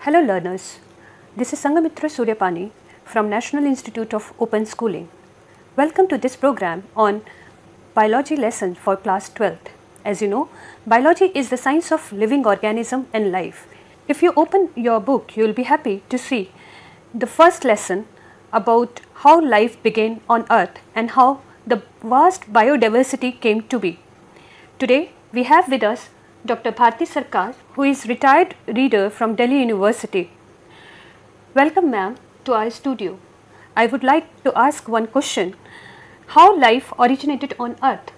Hello learners, this is Sangamitra Suryapani from National Institute of Open Schooling. Welcome to this program on Biology lesson for class 12th. As you know, biology is the science of living organism and life. If you open your book, you will be happy to see the first lesson about how life began on Earth and how the vast biodiversity came to be. Today, we have with us Dr. Bharti Sarkar, who is retired reader from Delhi University. Welcome ma'am to our studio. I would like to ask one question. How life originated on Earth?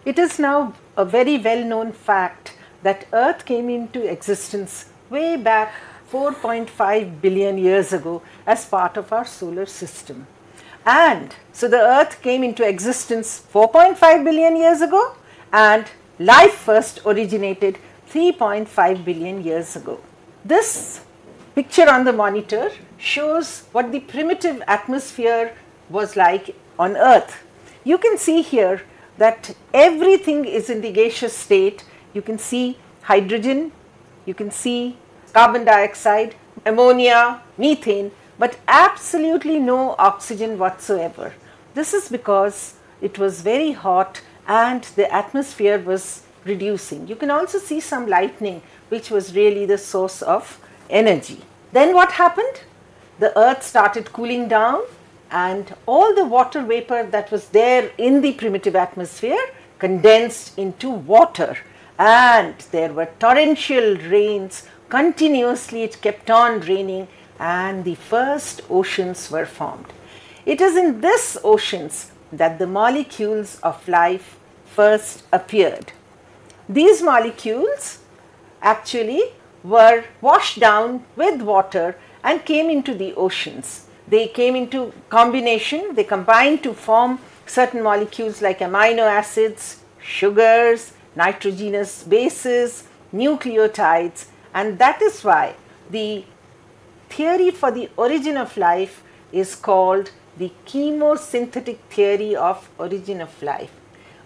It is now a very well-known fact that Earth came into existence way back 4.5 billion years ago as part of our solar system. And so the Earth came into existence 4.5 billion years ago, and life first originated 3.5 billion years ago. This picture on the monitor shows what the primitive atmosphere was like on Earth. You can see here that everything is in the gaseous state. You can see hydrogen, you can see carbon dioxide, ammonia, methane, but absolutely no oxygen whatsoever. This is because it was very hot and the atmosphere was reducing. You can also see some lightning, which was really the source of energy. Then what happened? The Earth started cooling down, and all the water vapor that was there in the primitive atmosphere condensed into water, and there were torrential rains. Continuously it kept on raining, and the first oceans were formed. It is in these oceans that the molecules of life first appeared. These molecules actually were washed down with water and came into the oceans. They came into combination, they combined to form certain molecules like amino acids, sugars, nitrogenous bases, nucleotides, and that is why the theory for the origin of life is called the chemosynthetic theory of origin of life.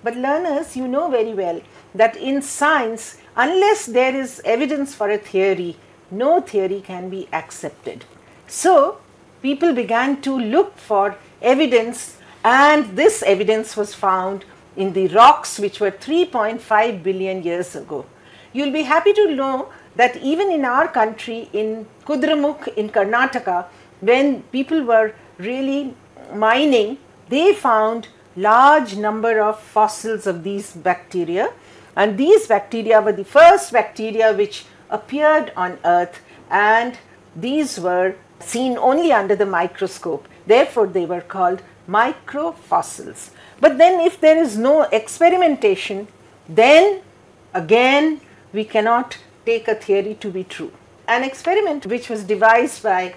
But learners, you know very well that in science, unless there is evidence for a theory, no theory can be accepted. So people began to look for evidence, and this evidence was found in the rocks which were 3.5 billion years ago. You will be happy to know that even in our country, in Kudramukh in Karnataka, when people were really mining, they found large number of fossils of these bacteria, and these bacteria were the first bacteria which appeared on Earth, and these were seen only under the microscope. Therefore, they were called microfossils. But then if there is no experimentation, then again we cannot take a theory to be true. An experiment which was devised by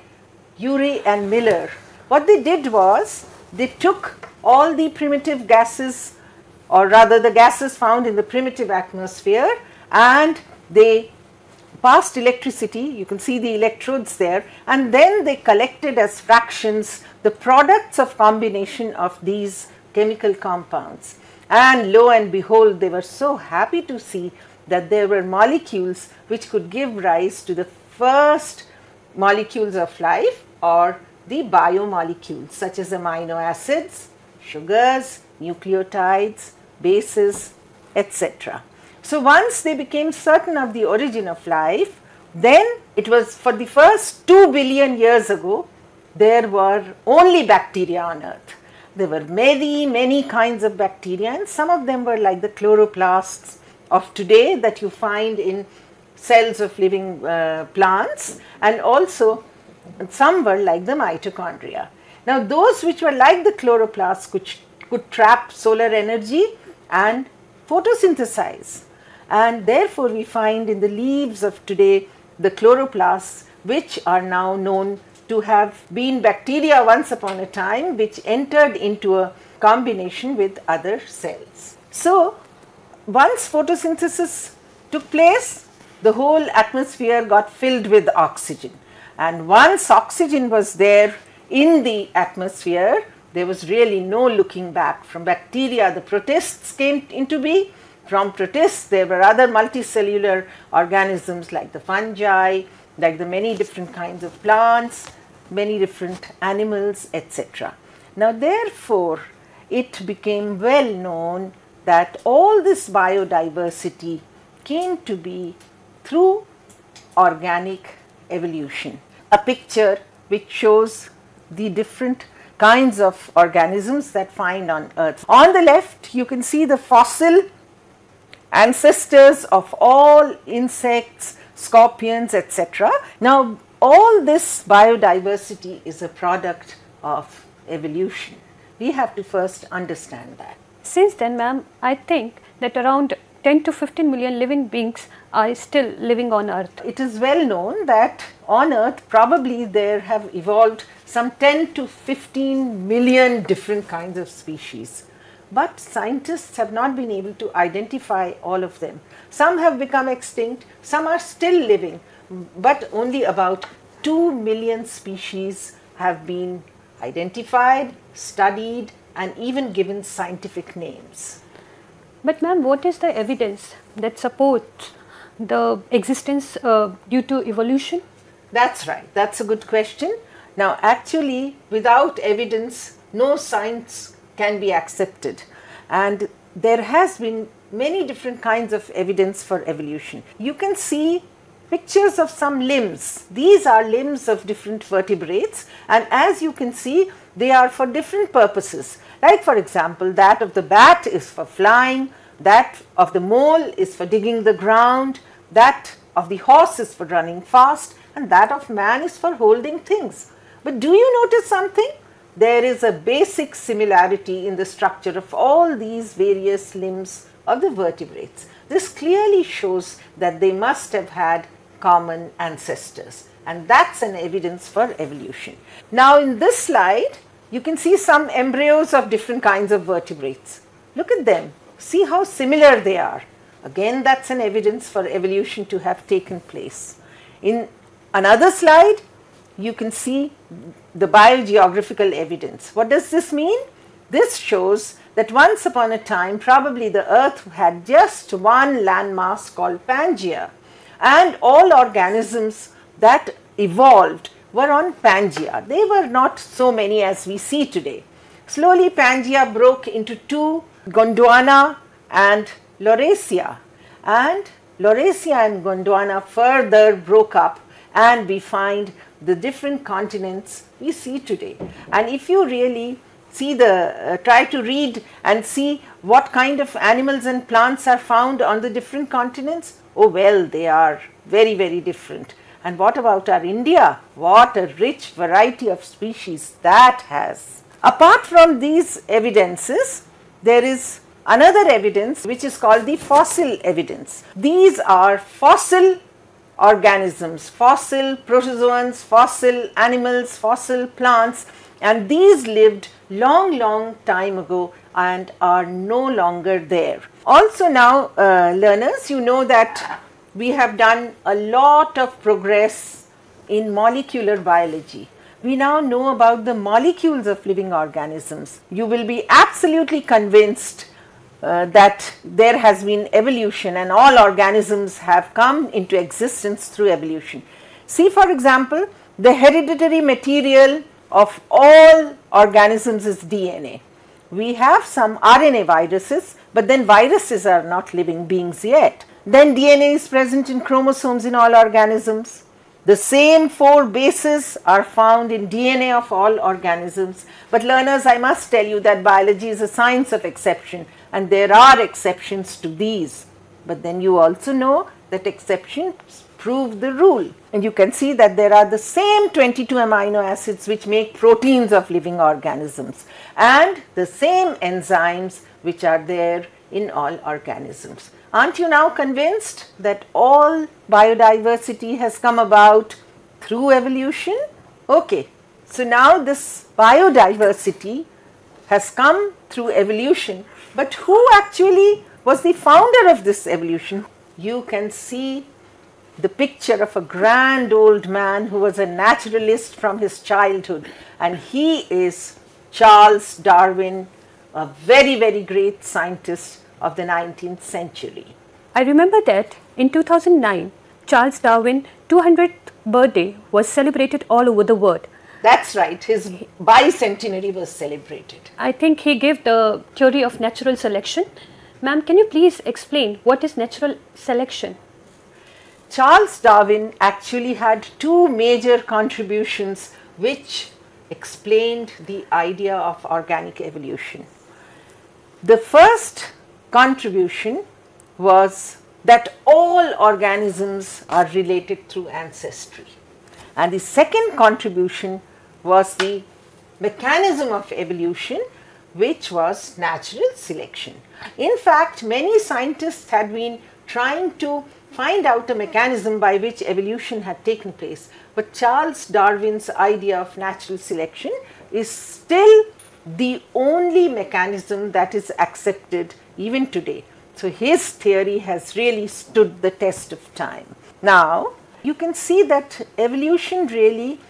Urey and Miller, what they did was they took all the primitive gases, or rather the gases found in the primitive atmosphere, and they passed electricity. You can see the electrodes there, and then they collected as fractions the products of combination of these chemical compounds. And lo and behold, they were so happy to see that there were molecules which could give rise to the first molecules of life, or the biomolecules, such as amino acids, sugars, nucleotides, bases, etc. So once they became certain of the origin of life, then it was for the first 2 billion years ago, there were only bacteria on Earth. There were many kinds of bacteria, and some of them were like the chloroplasts of today that you find in cells of living plants, and also some were like the mitochondria. Now those which were like the chloroplasts could trap solar energy and photosynthesize, and therefore we find in the leaves of today the chloroplasts, which are now known to have been bacteria once upon a time, which entered into a combination with other cells. So once photosynthesis took place, the whole atmosphere got filled with oxygen, and once oxygen was there in the atmosphere, there was really no looking back. From bacteria, the protists came into being. From protists, there were other multicellular organisms like the fungi, like the many different kinds of plants, many different animals, etc. Now therefore, it became well known that all this biodiversity came to be through organic evolution. A picture which shows the different kinds of organisms that find on earth. On the left you can see the fossil ancestors of all insects, scorpions, etc. Now all this biodiversity is a product of evolution. We have to first understand that. Since then, ma'am, I think that around 10 to 15 million living beings are still living on earth. It is well known that on earth probably there have evolved some 10 to 15 million different kinds of species. But scientists have not been able to identify all of them. Some have become extinct, some are still living, but only about 2 million species have been identified, studied, and even given scientific names. But ma'am, what is the evidence that supports the existence due to evolution? That's right, that's a good question. Now actually without evidence no science can be accepted, and there has been many different kinds of evidence for evolution. You can see pictures of some limbs. These are limbs of different vertebrates, and as you can see they are for different purposes. Like for example, that of the bat is for flying, that of the mole is for digging the ground, that of the horse is for running fast, and that of man is for holding things. But do you notice something? There is a basic similarity in the structure of all these various limbs of the vertebrates. This clearly shows that they must have had common ancestors, and that's an evidence for evolution. Now in this slide you can see some embryos of different kinds of vertebrates. Look at them, see how similar they are. Again, that's an evidence for evolution to have taken place. In another slide you can see the biogeographical evidence. What does this mean? This shows that once upon a time probably the earth had just one landmass called Pangaea, and all organisms that evolved were on Pangaea. They were not so many as we see today. Slowly Pangaea broke into two, Gondwana and Laurasia, and Laurasia and Gondwana further broke up, and we find the different continents we see today. And if you really see try to read and see what kind of animals and plants are found on the different continents, oh well, they are very, very different. And what about our India? What a rich variety of species that has. Apart from these evidences, there is another evidence which is called the fossil evidence. These are fossil organisms, fossil protozoans, fossil animals, fossil plants, and these lived long time ago and are no longer there. Also now learners, you know that we have done a lot of progress in molecular biology. We now know about the molecules of living organisms. You will be absolutely convinced that there has been evolution and all organisms have come into existence through evolution. See for example, the hereditary material of all organisms is DNA. We have some RNA viruses, but then viruses are not living beings yet. Then DNA is present in chromosomes in all organisms. The same 4 bases are found in DNA of all organisms. But learners, I must tell you that biology is a science of exception, and there are exceptions to these. But then you also know that exceptions prove the rule. And you can see that there are the same 22 amino acids which make proteins of living organisms, and the same enzymes which are there in all organisms. Aren't you now convinced that all biodiversity has come about through evolution? Okay, so now this biodiversity has come through evolution, but who actually was the founder of this evolution? You can see the picture of a grand old man who was a naturalist from his childhood, and he is Charles Darwin, a very, very great scientist of the 19th century. I remember that in 2009, Charles Darwin's 200th birthday was celebrated all over the world. That's right, his bicentenary was celebrated. I think he gave the theory of natural selection. Ma'am, can you please explain what is natural selection? Charles Darwin actually had two major contributions which explained the idea of organic evolution. The first contribution was that all organisms are related through ancestry, and the second contribution was the mechanism of evolution, which was natural selection. In fact, many scientists had been trying to find out a mechanism by which evolution had taken place, but Charles Darwin's idea of natural selection is still the only mechanism that is accepted even today. So his theory has really stood the test of time. Now you can see that evolution really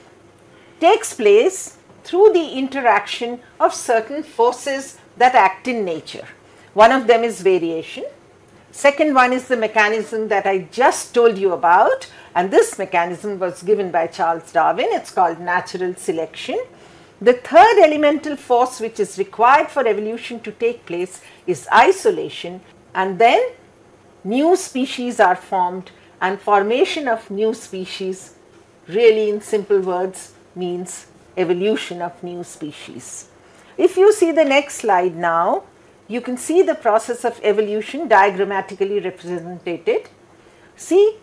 takes place through the interaction of certain forces that act in nature. One of them is variation. Second one is the mechanism that I just told you about, and this mechanism was given by Charles Darwin. It's called natural selection. The third elemental force which is required for evolution to take place is isolation, and then new species are formed, and formation of new species really in simple words means evolution of new species. If you see the next slide now, you can see the process of evolution diagrammatically represented. See,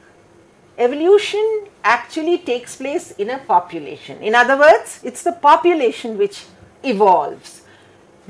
evolution actually takes place in a population. In other words, it's the population which evolves.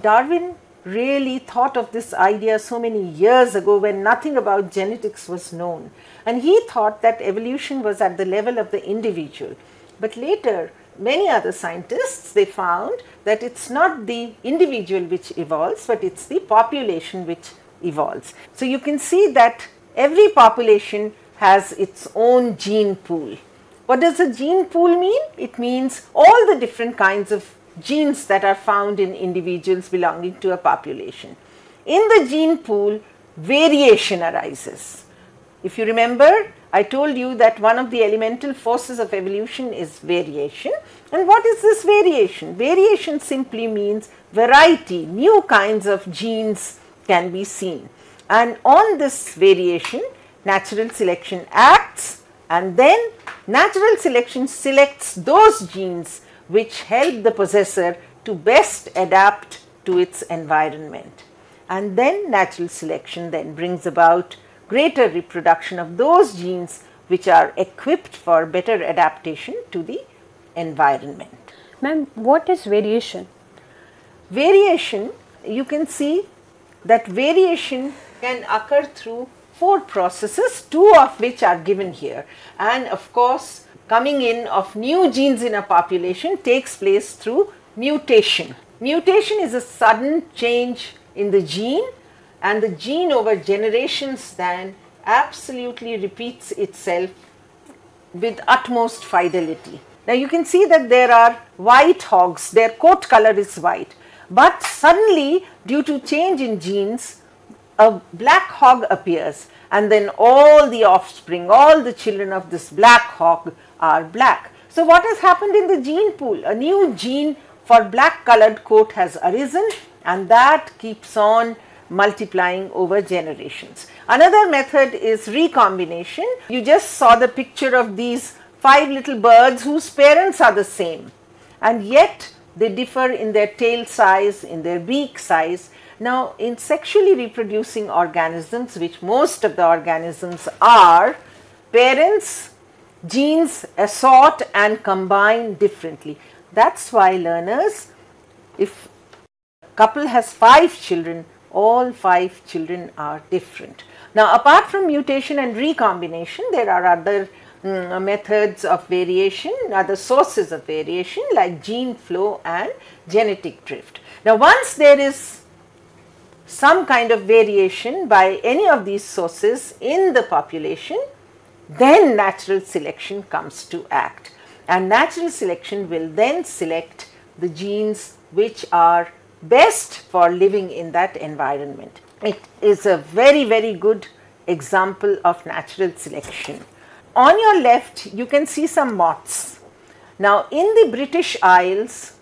Darwin really thought of this idea so many years ago when nothing about genetics was known, and he thought that evolution was at the level of the individual. But later, many other scientists, they found that it's not the individual which evolves, but it's the population which evolves. So you can see that every population has its own gene pool. What does a gene pool mean? It means all the different kinds of genes that are found in individuals belonging to a population. In the gene pool, variation arises. If you remember, I told you that one of the elemental forces of evolution is variation. And what is this variation? Variation simply means variety, new kinds of genes can be seen. And on this variation, natural selection acts, and then natural selection selects those genes which help the possessor to best adapt to its environment. And then natural selection then brings about greater reproduction of those genes which are equipped for better adaptation to the environment. Ma'am, what is variation? Variation, you can see that variation can occur through four processes, two of which are given here. And of course, coming in of new genes in a population takes place through mutation. Mutation is a sudden change in the gene, and the gene over generations then absolutely repeats itself with utmost fidelity. Now you can see that there are white hogs, their coat color is white, but suddenly due to change in genes, a black hog appears, and then all the offspring, all the children of this black hog are black. So what has happened in the gene pool? A new gene for black colored coat has arisen, and that keeps on multiplying over generations. Another method is recombination. You just saw the picture of these 5 little birds whose parents are the same, and yet they differ in their tail size, in their beak size. Now in sexually reproducing organisms, which most of the organisms are, parents' genes assort and combine differently. That's why learners, if a couple has 5 children, all 5 children are different. Now apart from mutation and recombination, there are other methods of variation, other sources of variation like gene flow and genetic drift. Now once there is some kind of variation by any of these sources in the population, then natural selection comes to act, and natural selection will then select the genes which are best for living in that environment. It is a very, very good example of natural selection. on your left, you can see some moths. Now, in the British Isles,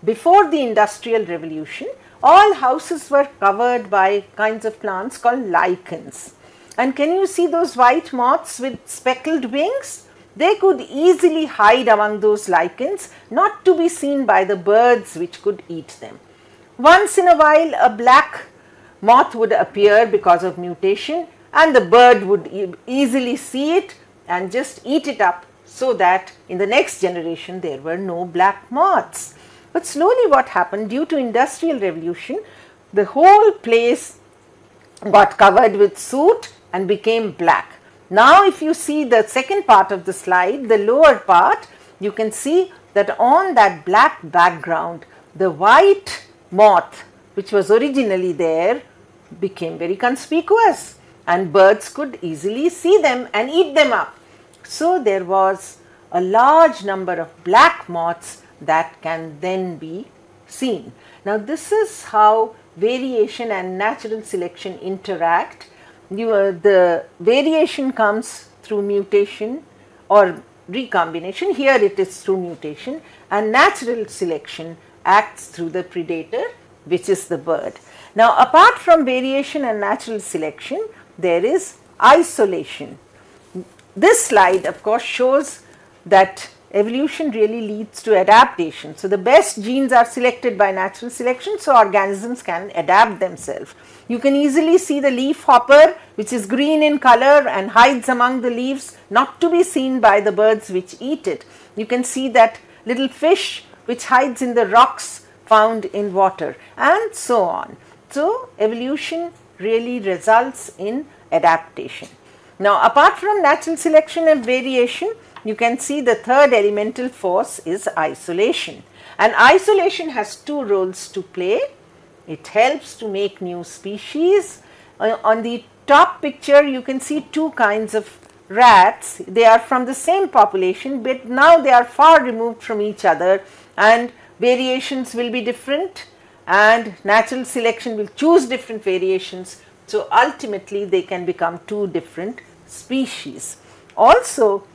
before the Industrial Revolution, all houses were covered by kinds of plants called lichens. And can you see those white moths with speckled wings? They could easily hide among those lichens, not to be seen by the birds which could eat them. Once in a while, a black moth would appear because of mutation, and the bird would easily see it and just eat it up, so that in the next generation there were no black moths. But slowly what happened, due to Industrial Revolution, the whole place got covered with soot and became black. Now if you see the second part of the slide, the lower part, you can see that on that black background, the white moth which was originally there became very conspicuous, and birds could easily see them and eat them up. So there was a large number of black moths that can then be seen. Now this is how variation and natural selection interact. The variation comes through mutation or recombination. Here it is through mutation, and natural selection acts through the predator, which is the bird. Now apart from variation and natural selection, there is isolation. This slide of course shows that evolution really leads to adaptation. So the best genes are selected by natural selection, so organisms can adapt themselves. You can easily see the leaf hopper, which is green in color and hides among the leaves, not to be seen by the birds which eat it. You can see that little fish which hides in the rocks found in water, and so on. So evolution really results in adaptation. Now apart from natural selection and variation, you can see the third elemental force is isolation. And isolation has two roles to play. It helps to make new species. On the top picture, you can see two kinds of rats. They are from the same population, but now they are far removed from each other, and variations will be different, and natural selection will choose different variations. So ultimately they can become two different species. Also,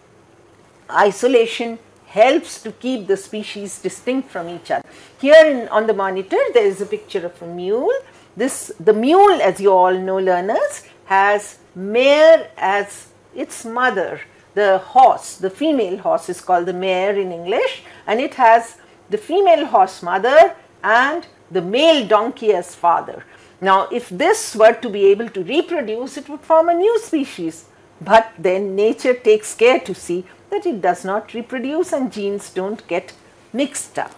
isolation helps to keep the species distinct from each other. Here on the monitor there is a picture of a mule. The mule, as you all know, learners, has mare as its mother. The horse, the female horse, is called the mare in English, and it has the female horse mother and the male donkey as father. Now if this were to be able to reproduce, it would form a new species, but then nature takes care to see that it does not reproduce and genes don't get mixed up.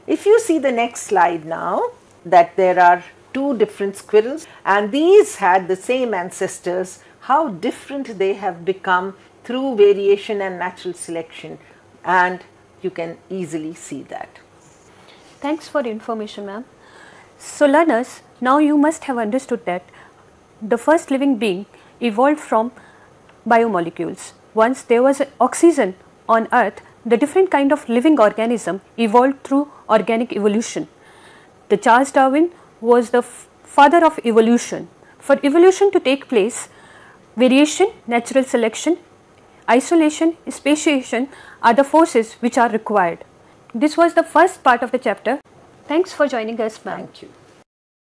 If you see the next slide now, that there are two different squirrels and these had the same ancestors, how different they have become through variation and natural selection, and you can easily see that. Thanks for the information, ma'am. So learners, now you must have understood that the first living being evolved from biomolecules. Once there was oxygen on earth, the different kind of living organism evolved through organic evolution. The Charles Darwin was the father of evolution. For evolution to take place, variation, natural selection, isolation, speciation are the forces which are required. This was the first part of the chapter. Thanks for joining us, ma'am. Thank you.